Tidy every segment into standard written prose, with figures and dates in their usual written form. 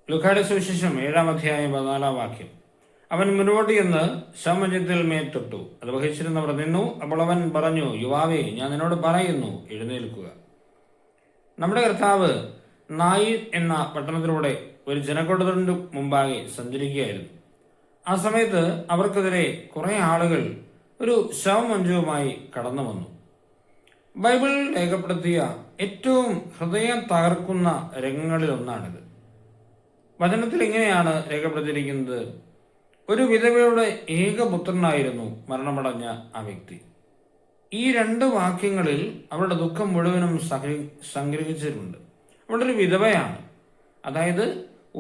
ലൂക്കായുടെ സുവിശേഷം 7-ാം അധ്യായം 14-ാം വാക്യം. അവൻ മുന്നോട്ട് എന്ന് ശവമഞ്ചത്തിൽ മേൽ തൊട്ടു. അത് വഹിച്ചിരുന്നവർ നിന്നു. അപ്പോൾ അവൻ പറഞ്ഞു, യുവാവേ, ഞാൻ നിന്നോട് പറയുന്നു, എഴുന്നേൽക്കുക. നമ്മുടെ കർത്താവ് നായിൻ എന്ന പട്ടണത്തിലൂടെ ഒരു ജനക്കൂട്ടത്തിനു മുമ്പാകെ സഞ്ചരിക്കുകയായിരുന്നു. ആ സമയത്ത് അവർക്കെതിരെ കുറെ ആളുകൾ ഒരു ശവമഞ്ചവുമായി കടന്നു വന്നു. ബൈബിൾ രേഖപ്പെടുത്തിയ ഏറ്റവും ഹൃദയം തകർക്കുന്ന രംഗങ്ങളിൽ ഒന്നാണിത്. വചനത്തിൽ ഇങ്ങനെയാണ് രേഖപ്പെടുത്തിയിരിക്കുന്നത്: ഒരു വിധവയുടെ ഏകപുത്രനായിരുന്നു മരണമടഞ്ഞ ആ വ്യക്തി. ഈ 2 വാക്യങ്ങളിൽ അവളുടെ ദുഃഖം മുഴുവനും സംഗ്രഹിച്ചിട്ടുണ്ട്. അവളൊരു വിധവയാണ്. അതായത്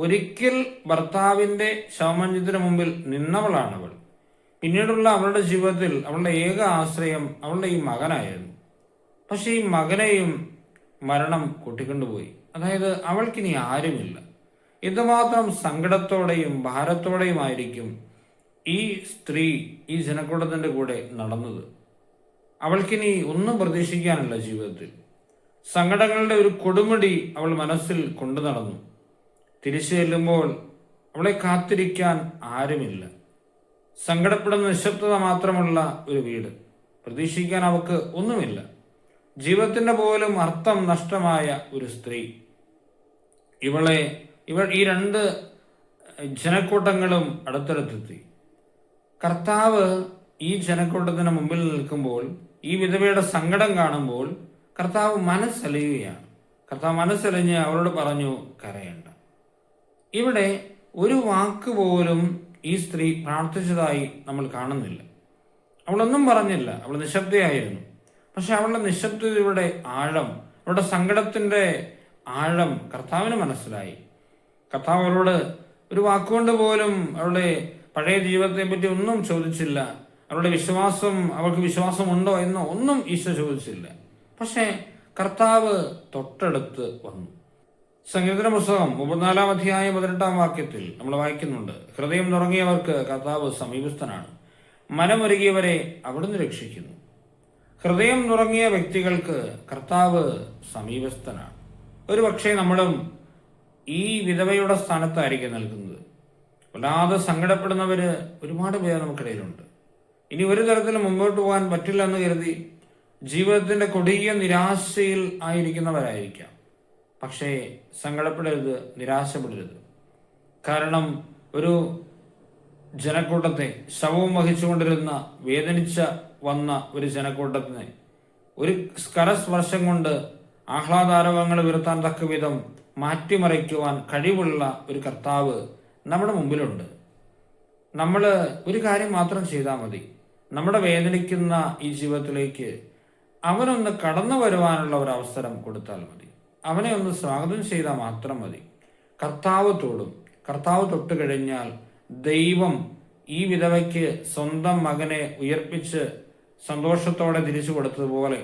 ഒരിക്കൽ ഭർത്താവിൻ്റെ ശവമഞ്ചത്തിന് മുമ്പിൽ നിന്നവളാണ് അവൾ. പിന്നീടുള്ള അവളുടെ ജീവിതത്തിൽ അവളുടെ ഏക ആശ്രയം അവളുടെ ഈ മകനായിരുന്നു. പക്ഷെ ഈ മകനെയും മരണം കൂട്ടിക്കൊണ്ടുപോയി. അതായത് അവൾക്കിനി ആരുമില്ല. എന്തുമാത്രം സങ്കടത്തോടെയും ഭാരത്തോടെയുമായിരിക്കും ഈ സ്ത്രീ ഈ ജനക്കൂട്ടത്തിൻ്റെ കൂടെ നടന്നത്. അവൾക്കിനി ഒന്നും പ്രതീക്ഷിക്കാനില്ല ജീവിതത്തിൽ. സങ്കടങ്ങളുടെ ഒരു കൊടുമുടി അവൾ മനസ്സിൽ കൊണ്ടു നടന്നു. തിരിച്ചു ചെല്ലുമ്പോൾ അവളെ കാത്തിരിക്കാൻ ആരുമില്ല. സങ്കടപ്പെടുന്ന നിശബ്ദത മാത്രമുള്ള ഒരു വീട്. പ്രതീക്ഷിക്കാൻ അവൾക്ക് ഒന്നുമില്ല. ജീവിതത്തിൻ്റെ പോലും അർത്ഥം നഷ്ടമായ ഒരു സ്ത്രീ. ഇവൾ ഈ 2 ജനക്കൂട്ടങ്ങളും അടുത്തടുത്തെത്തി. കർത്താവ് ഈ ജനക്കൂട്ടത്തിന് മുമ്പിൽ നിൽക്കുമ്പോൾ, ഈ വിധവയുടെ സങ്കടം കാണുമ്പോൾ കർത്താവ് മനസ്സലിയുകയാണ്. കർത്താവ് മനസ്സലിഞ്ഞ് അവളോട് പറഞ്ഞു, കരയണ്ട. ഇവിടെ ഒരു വാക്ക് പോലും ഈ സ്ത്രീ പ്രാർത്ഥിച്ചതായി നമ്മൾ കാണുന്നില്ല. അവളൊന്നും പറഞ്ഞില്ല. അവൾ നിശബ്ദയായിരുന്നു. പക്ഷെ അവളുടെ നിശബ്ദതയുടെ ആഴം, അവളുടെ സങ്കടത്തിൻ്റെ ആഴം കർത്താവിന് മനസ്സിലായി. കർത്താവ് അവളോട് ഒരു വാക്കുകൊണ്ട് പോലും അവളുടെ പഴയ ജീവിതത്തെ പറ്റി ഒന്നും ചോദിച്ചില്ല. അവളുടെ അവൾക്ക് വിശ്വാസമുണ്ടോ എന്നോ ഒന്നും ഈശോ ചോദിച്ചില്ല. പക്ഷേ കർത്താവ് തൊട്ടടുത്ത് വന്നു. സങ്കീർത്തന പുസ്തകം 34-ാം അധ്യായം 18-ാം വാക്യത്തിൽ നമ്മൾ വായിക്കുന്നുണ്ട്: ഹൃദയം നുറങ്ങിയവർക്ക് കർത്താവ് സമീപസ്ഥനാണ്, മനമൊരുകിയവരെ അവിടുന്ന് രക്ഷിക്കുന്നു. ഹൃദയം നുറങ്ങിയ വ്യക്തികൾക്ക് കർത്താവ് സമീപസ്ഥനാണ്. ഒരു പക്ഷേ നമ്മളും ഈ വിധവയുടെ സ്ഥാനത്തായിരിക്കും നിൽക്കുന്നത്. വല്ലാതെ സങ്കടപ്പെടുന്നവർ ഒരുപാട് പേർ നമുക്കിടയിലുണ്ട്. ഇനി ഒരു തരത്തിലും മുമ്പോട്ട് പോകാൻ പറ്റില്ല എന്ന് കരുതി ജീവിതത്തിൻ്റെ കൊടിയ നിരാശയിൽ ആയിരിക്കുന്നവരായിരിക്കാം. പക്ഷേ സങ്കടപ്പെടരുത്, നിരാശപ്പെടരുത്. കാരണം ഒരു ജനക്കൂട്ടത്തെ, ശവവും വഹിച്ചുകൊണ്ടിരുന്ന വേദനിച്ച വന്ന ഒരു ജനക്കൂട്ടത്തിനെ ഒരു കരസ്പർശം കൊണ്ട് ആഹ്ലാദാരവങ്ങൾ ഉയർത്താൻ തക്ക വിധം മാറ്റിമറിക്കുവാൻ കഴിവുള്ള ഒരു കർത്താവ് നമ്മുടെ മുമ്പിലുണ്ട്. നമ്മൾ ഒരു കാര്യം മാത്രം ചെയ്താൽ മതി. നമ്മുടെ വേദനിക്കുന്ന ഈ ജീവിതത്തിലേക്ക് അവനൊന്ന് കടന്നു വരുവാനുള്ള ഒരു അവസരം കൊടുത്താൽ മതി. അവനെ ഒന്ന് സ്വാഗതം ചെയ്താൽ മാത്രം മതി. കർത്താവ് തൊടും. കർത്താവ് തൊട്ട് കഴിഞ്ഞാൽ ദൈവം ഈ വിധവയ്ക്ക് സ്വന്തം മകനെ ഉയർപ്പിച്ച് സന്തോഷത്തോടെ തിരിച്ചു കൊടുത്തതുപോലെ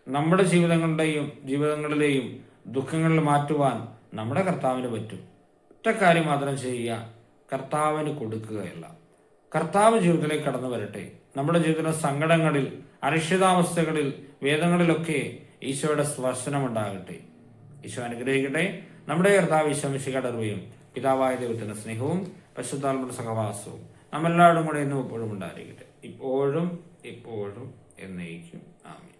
നമ്മുടെ ജീവിതങ്ങളിലെയും ദുഃഖങ്ങളിൽ മാറ്റുവാൻ നമ്മുടെ കർത്താവിന് പറ്റും. ഒറ്റ കാര്യം മാത്രം ചെയ്യുക: കർത്താവിന് കൊടുക്കുകയല്ല. കർത്താവ് ജീവിതത്തിലേക്ക് കടന്നു വരട്ടെ. നമ്മുടെ ജീവിതത്തിലെ സങ്കടങ്ങളിൽ, അരക്ഷിതാവസ്ഥകളിൽ, വേദങ്ങളിലൊക്കെ ഈശോയുടെ സ്പർശനമുണ്ടാകട്ടെ. ഈശോ അനുഗ്രഹിക്കട്ടെ. നമ്മുടെ കർത്താവ് ഈശോ മിശിഹായുടെ കൃപയും പിതാവായ ദൈവത്തിന്റെ സ്നേഹവും പരിശുദ്ധാത്മാവിന്റെ സഹവാസവും നമ്മെല്ലാവരും കൂടെ എന്നും എപ്പോഴും ഉണ്ടായിരിക്കട്ടെ, ഇപ്പോഴും എപ്പോഴും എന്നേക്കും. ആമേൻ.